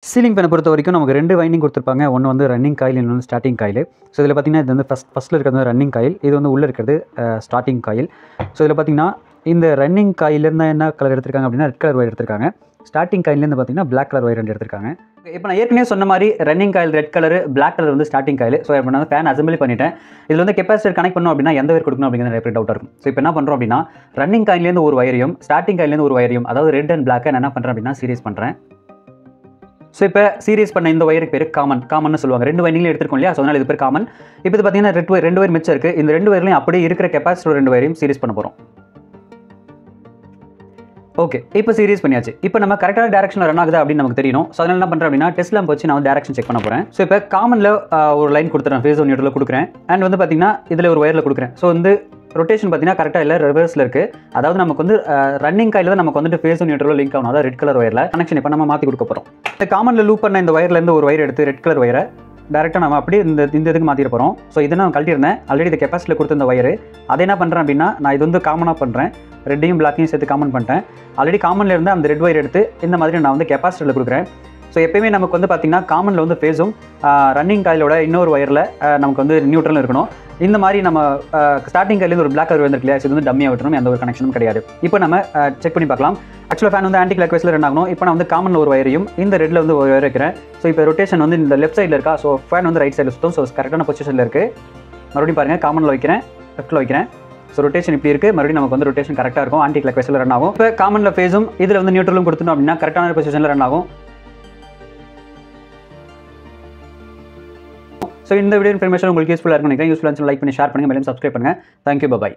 Ceiling ஃபேனை பொறுத்த வரைக்கும் நமக்கு 2 வைண்டிங் கொடுத்துருப்பாங்க. ஒன்று வந்து ரன்னிங் காயில், இன்னொன்று ஸ்டார்டிங் காயில். ஸோ இதில் பார்த்தீங்கன்னா இது வந்து ஃபஸ்ட்டில் இருக்கிறது ரன்னிங் காயில், இது வந்து உள்ளே இருக்கிறது ஸ்டார்டிங் காயில். ஸோ இதில் பார்த்தீங்கன்னா இந்த ரன்னிங் காயிலேருந்து என்ன கலர் எடுத்திருக்காங்க அப்படின்னா ரெட் கலர் ஒயர் எடுத்திருக்காங்க. ஸ்டார்டிங் காயிலேருந்து பார்த்தீங்கன்னா பிளாக் கலர் ஒயர் எடுத்திருக்காங்க. இப்போ நான் ஏற்கனவே சொன்ன மாதிரி running coil red colour, black colour வந்து ஸ்டார்டிங் காயில். ஸோ இப்போ நான் ஃபேன் அசம்பிளி பண்ணிட்டேன். இதில் வந்து கெப்பாசிட்டர் கனெக்ட் பண்ணணும் அப்படின்னா எந்த ஒயர் கொடுக்கணும் அப்படிங்கிற நிறைய பேர் டவுட்டாக இருக்கும். ஸோ இப்போ என்ன பண்ணுறோம் அப்படின்னா ரன்னிங் காயிலேருந்து ஒரு ஒயரையும் ஸ்டார்டிங் காயிலேருந்து ஒரு ஒயரையும், அதாவது ரெட் அண்ட் பிளாக் என்ன பண்ணுறேன் அப்படின்னா சீரிஸ் பண்ணுறேன். ஸோ இப்போ சீரிஸ் பண்ண இந்த ஒயருக்கு பேர் காமன் சொல்லுவாங்க. 2 வைண்டிங்லையும் எடுத்துருக்கோம் இல்லையா? ஸோ அதனால் இது பேர் காமன். இப்போ இது பார்த்தீங்கன்னா 2 ஒயர் மிச்சம் இருக்குது. இந்த 2 ஒயர்லையும் அப்படியே இருக்கிற கெப்பாசிட்டர் 2 ஒயரையும் சீரிஸ் பண்ண போகிறோம். ஓகே, இப்போ சீரிஸ் பண்ணியாச்சு. இப்போ நம்ம கரெக்டான டேரக்ஷனில் ரன் ஆகுது அப்படின்னு நமக்கு தெரியணும். ஸோ அதனால் என்ன பண்ணுறேன் அப்படின்னா டெஸ்ட் லேம்ப் வச்சு நான் டேரக்ஷன் செக் பண்ண போகிறேன். ஸோ இப்போ காமனில் ஒரு லைன் கொடுத்துறேன், ஃபேஸ் நியூட்ரலில் கொடுக்குறேன். அண்ட் வந்து பார்த்தீங்கன்னா இதில் ஒரு ஒயரில் கொடுக்குறேன். ஸோ வந்து ரொட்டேஷன் பார்த்தீங்கன்னா கரெக்டாக இல்லை, ரிவர்ஸில் இருக்குது. அதாவது நமக்கு வந்து ரன்னிங் காயில் தான் நமக்கு வந்துட்டு ஃபேஸ் நியூட்ரலில் லிங்க் ஆகணும். அதாவது ரெட் கலர் ஒயரில் கனெக்ஷன் இப்போ நம்ம மாற்றி கொடுக்க போகிறோம். இந்த காமனில் லூப் பண்ண இந்த ஒயர்லேருந்து ஒரு ஒயர் எடுத்து ரெட் கலர் ஒயரை டேரெக்டாக நம்ம அப்படியே இந்த இதுக்கு மாற்றிட போகிறோம். ஸோ இதை நான் கழட்டியிருந்தேன். ஆல்ரெடி இந்த கெப்பாசிட்டியில் கொடுத்த இந்த ஒயர் அதை என்ன பண்ணுறேன் அப்படின்னா நான் இது வந்து காமனாக பண்ணுறேன். ரெட்டையும் பிளாக்கையும் சேர்த்து காமன் பண்ணிட்டேன். ஆல்ரெடி காமனில் இருந்து அந்த ரெட் ஒயர் எடுத்து இந்த மாதிரி நான் வந்து கெப்பாசிட்டியில் கொடுக்குறேன். ஸோ எப்பயுமே நமக்கு வந்து பார்த்திங்கன்னா காமனில் வந்து ஃபேஸும் ரன்னிங் காயிலோட இன்னொரு ஒயரில் நமக்கு வந்து நியூட்ரலும் இருக்கணும். இந்த மாதிரி நம்ம ஸ்டார்டிங் காயிலேருந்து ஒரு பிளாக் கலர் வந்துருக்கு இல்லையா? இது வந்து டம்மியாக விட்டுரும், எந்த ஒரு கனெக்ஷனும் கிடையாது. இப்போ நம்ம செக் பண்ணி பார்க்கலாம். ஆக்சுவலாக ஃபேன் வந்து ஆன்டி கிளாக் வைஸில் ரன் ஆகணும். இப்போ நான் வந்து காமனில் ஒரு ஒயரையும் இந்த ரெட்டில் வந்து ஒரு ஒயர் வைக்கிறேன். ஸோ இப்போ ரொட்டேஷன் வந்து இந்த லெஃப்ட் சைடில் இருக்கா? ஸோ ஃபேன் வந்து ரைட் சைடில் சுற்றும். ஸோ கரெக்டான பொசிஷனில் இருக்குது. மறுபடியும் பாருங்கள், காமனில் வைக்கிறேன், லெஃப்ட்டில் வைக்கிறேன். ஸோ ரொட்டேஷன் இப்படி இருக்குது. மறுபடியும் நமக்கு வந்து ரொட்டேஷன் கரெக்டாக இருக்கும், ஆன்டி கிளாக் வைஸில் ரன் ஆகும். இப்போ காமனில் ஃபேஸும் இதில் வந்து நியூட்ரலும் கொடுத்துட்டோம் அப்படின்னா கரெக்டான பொசிஷனில் ரன் ஆகும். ஸோ இந்த வீடியோ இன்ஃபர்மேஷன் உங்களுக்கு யூஸ்ஃபுல்லாக இருக்கும்னு நினைக்கிறேன். யூஸ்ஃபுல்லாக லைக் பண்ணி ஷேர் பண்ணுங்கள், மேலும் சப்ஸ்கிரைப் பண்ணுங்கள். தேங்க்யூ, பாய்.